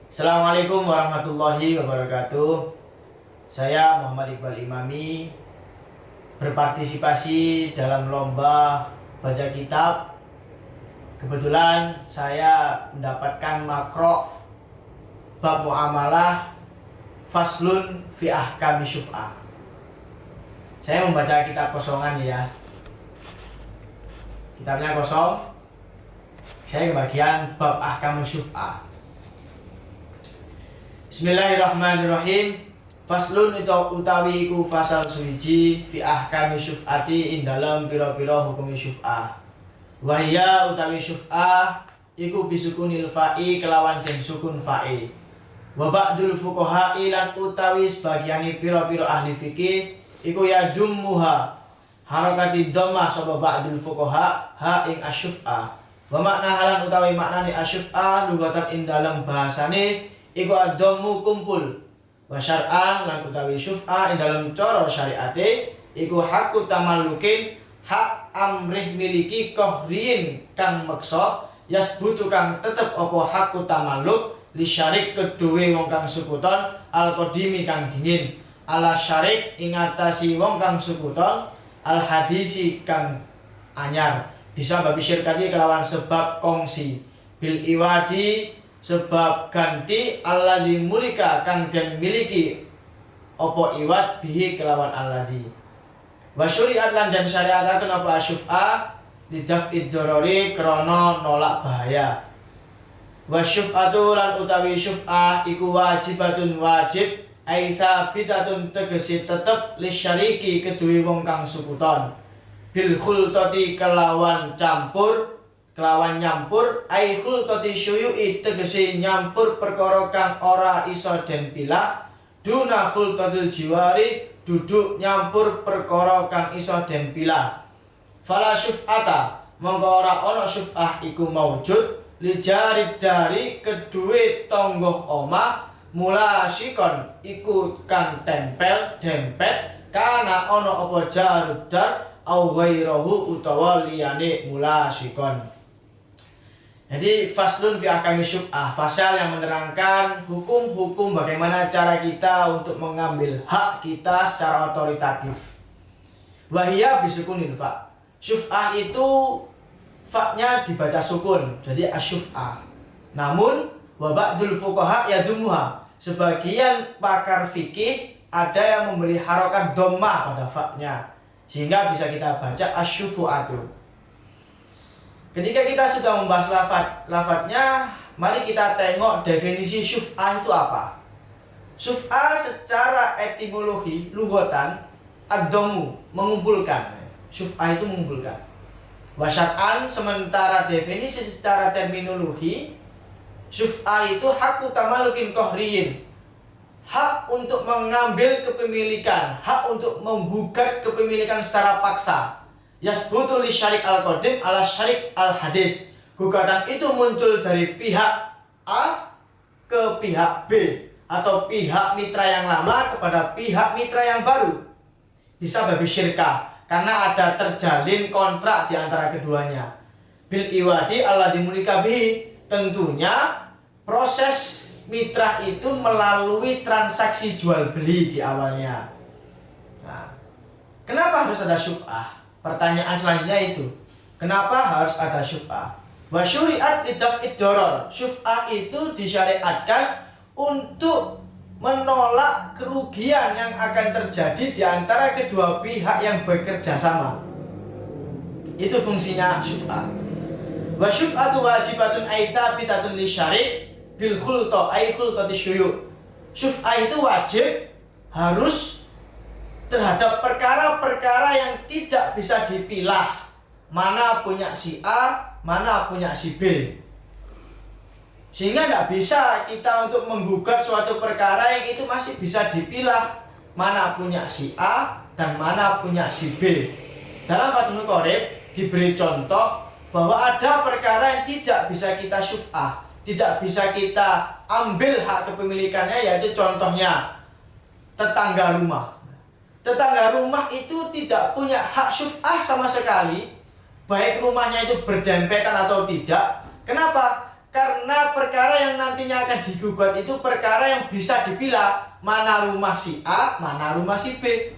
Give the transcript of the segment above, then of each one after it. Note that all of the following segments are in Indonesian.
Assalamualaikum warahmatullahi wabarakatuh. Saya Muhammad Iqbal Imami berpartisipasi dalam lomba baca kitab. Kebetulan saya mendapatkan makro bab muamalah faslun fi ahkami syuf'ah. Saya membaca kitab kosongan ya. Kitabnya kosong. Saya kebagian bab ahkam syuf'ah. Bismillahirrahmanirrahim. Faslun itu utawi iku fasal suwiji fi ahkami syuf'ati ing dalem pira-pira hukum syuf'ah. Wa hiya utawi syuf'ah iku bisukunil fa'i kelawan den sukun fa'i. Wa ba'dul fuqaha'i lan utawi sebagiane pira-pira ahli fikih iku yadummuha harakati dhammah sapa ba'dul fuqaha ha ing asyuf'ah. Wa makna halan utawi maknane asyuf'ah lugatan ing dalem bahasane iku adhamu kumpul. Wa syar'an lan utawi syuf'ah ing dalam cara syariate iku hakku tamallukin hak amrih miliki kohriin kang meksa yasbutu kang tetep apa hakku tamalluk li syarik kedue wong kang sukuton al qadimi kang dingin ala syarik ing atasi wong kang sukuton al hadisi kang anyar bisa babi syirkati kelawan sebab kongsi bil iwadi sebab ganti alladzi mulika kang den miliki opo iwat bihi kelawan alladzi wa syuri'at lan dan syariataken apa syuf'ah lidaf'id dorori krana nolak bahaya wa syuf'atu lan utawi syuf'ah iku wajibatun wajib aitsa bidatun tegese tetep li syariki kedue wong kang sukuton bil khultati kelawan nyampur ai khultati syuyu'i tegese nyampur perkara kang ora iso den pilah duna khultatil jiwari duduk nyampur perkara kang iso den pilah fala syuf'ata mongko ora ana syuf'ah iku maujud li jarid dari kedue tangga omah mula sikon iku kang tempel dempet kana ana apa jarud dar au ghairahu utawa liyane mula sikon. Jadi faslun fi ahkami syuf'ah, fasal yang menerangkan hukum-hukum bagaimana cara kita untuk mengambil hak kita secara otoritatif. Wahiyya bisukunil fa. Syuf'ah itu fa-nya dibaca sukun, jadi asyuf'ah. Namun wa ba'dul fuqaha yadumuha. Sebagian pakar fikih ada yang memberi harokat dhammah pada fa-nya sehingga bisa kita baca asyufu'atu. Ketika kita sudah membahas lafadznya, mari kita tengok definisi syuf'ah itu apa. Syuf'ah secara etimologi, lughatan, ad-dhammu, mengumpulkan. Syuf'ah itu mengumpulkan. Wa syar'an, sementara definisi secara terminologi, syuf'ah itu hakku tamallukin kohriyin. Hak untuk mengambil kepemilikan, hak untuk menggugat kepemilikan secara paksa. Yasbutu li syarik al-qadim ala syarik al-hadis. Gugatan itu muncul dari pihak A ke pihak B atau pihak mitra yang lama kepada pihak mitra yang baru. Bisa babi syirkah karena ada terjalin kontrak di antara keduanya. Bil iwadi alladzi mulika bihi, tentunya proses mitra itu melalui transaksi jual beli di awalnya. Nah, kenapa harus ada syuf'ah? Pertanyaan selanjutnya itu, kenapa harus ada syuf'ah? Wa syuri'at lidaf'id doror. Syuf'ah itu disyariatkan untuk menolak kerugian yang akan terjadi di antara kedua pihak yang bekerja sama. Itu fungsinya syuf'ah. Wa syuf'atu wajibatun aitsa bitatun li syari' bil khulta ai khultati syuyu'. Syuf'ah itu wajib, harus terhadap perkara-perkara yang tidak bisa dipilah, mana punya si A, mana punya si B. Sehingga tidak bisa kita untuk menggugat suatu perkara yang itu masih bisa dipilah, mana punya si A dan mana punya si B. Dalam Fathul Qorib diberi contoh bahwa ada perkara yang tidak bisa kita syuf'ah, tidak bisa kita ambil hak kepemilikannya, yaitu contohnya tetangga rumah. Tetangga rumah itu tidak punya hak syuf'ah sama sekali, baik rumahnya itu berdempetan atau tidak. Kenapa? Karena perkara yang nantinya akan digugat itu perkara yang bisa dipilah mana rumah si A, mana rumah si B.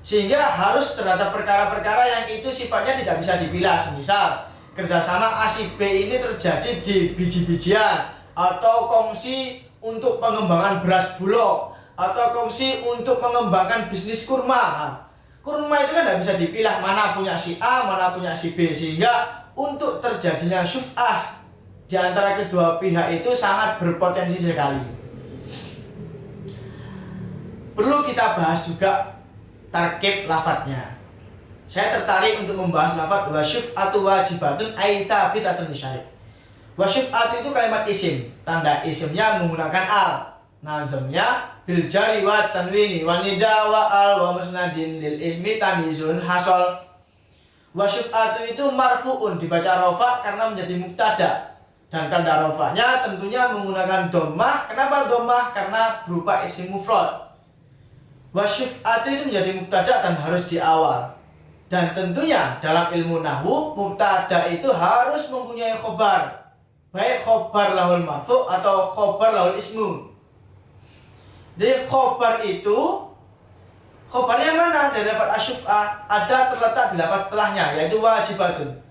Sehingga harus terhadap perkara-perkara yang itu sifatnya tidak bisa dipilah. Misal kerjasama A si B ini terjadi di biji-bijian, atau kongsi untuk pengembangan beras bulog, atau kongsi untuk mengembangkan bisnis kurma. Kurma itu kan tidak bisa dipilah mana punya si A, mana punya si B. Sehingga untuk terjadinya syuf'ah di antara kedua pihak itu sangat berpotensi sekali. Perlu kita bahas juga tarkib lafadznya. Saya tertarik untuk membahas lafadz wa syuf'atu wajibatun ai tsabitatun lisyarik. Wa syuf'atu itu kalimat isim, tanda isimnya menggunakan al, nazamnya bil jari wa tanwini wa nida wa al wa musnadin lil ismi tamizun hasol. Wa syuf'atu itu marfu'un, dibaca rafa karena menjadi mubtada, dan tanda rafa'nya tentunya menggunakan dhammah. Kenapa dhammah? Karena berupa isim mufrad. Wa syuf'atu itu menjadi mubtada dan harus di awal. Dan tentunya dalam ilmu nahwu mubtada itu harus mempunyai khobar, baik khobar lahul marfu' atau khobar lahul ismu. Jadi khobar itu, khobarnya mana? Dari lafaz asyuf'ah ada terletak di lafaz setelahnya, yaitu wajibatun.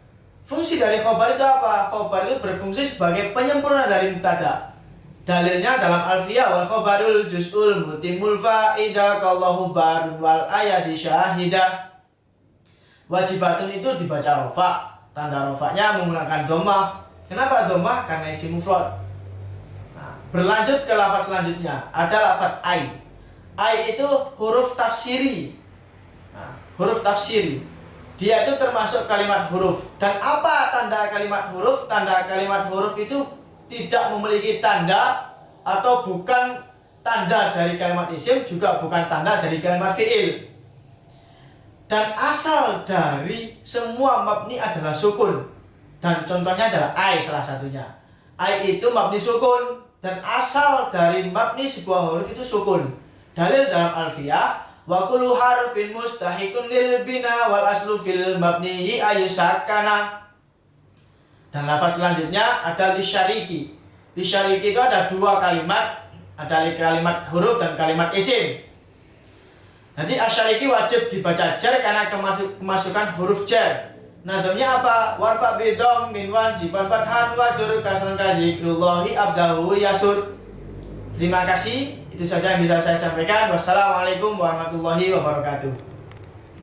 Fungsi dari khobar itu apa? Khobar itu berfungsi sebagai penyempurna dari mubtada. Dalilnya dalam alfiyah, wal khobarul juz'ul mutimul fa'idah kallahu barun wal ayati syahidah. Wajibatun itu dibaca rafa, tanda rafanya menggunakan dhammah. Kenapa dhammah? Karena isim mufrad. Nah, berlanjut ke lafaz selanjutnya, ada lafaz ai. Ai itu huruf tafsiri. Nah, huruf tafsiri dia itu termasuk kalimat huruf. Dan apa tanda kalimat huruf? Tanda kalimat huruf itu tidak memiliki tanda atau bukan tanda dari kalimat isim, juga bukan tanda dari kalimat fi'il. Dan asal dari semua mabni adalah sukun. Dan contohnya adalah ai salah satunya. Ai itu mabni sukun, dan asal dari mabni sebuah huruf itu sukun. Dalil dalam alfiyah, wa kullu harfin mustahikun lil bina wal aslu fil mabni ayusakana. Dan lafaz selanjutnya ada lisyariki. Lisyariki itu ada dua kalimat, ada kalimat huruf dan kalimat isim. Nanti asyariki wajib dibaca jar karena kemasukan huruf jar. Nadamnya apa? Warfa bidom min wan sipan fathan wajur kasran kadzikrullahi abdahu yasur. Terima kasih. Itu saja yang bisa saya sampaikan. Wassalamualaikum warahmatullahi wabarakatuh.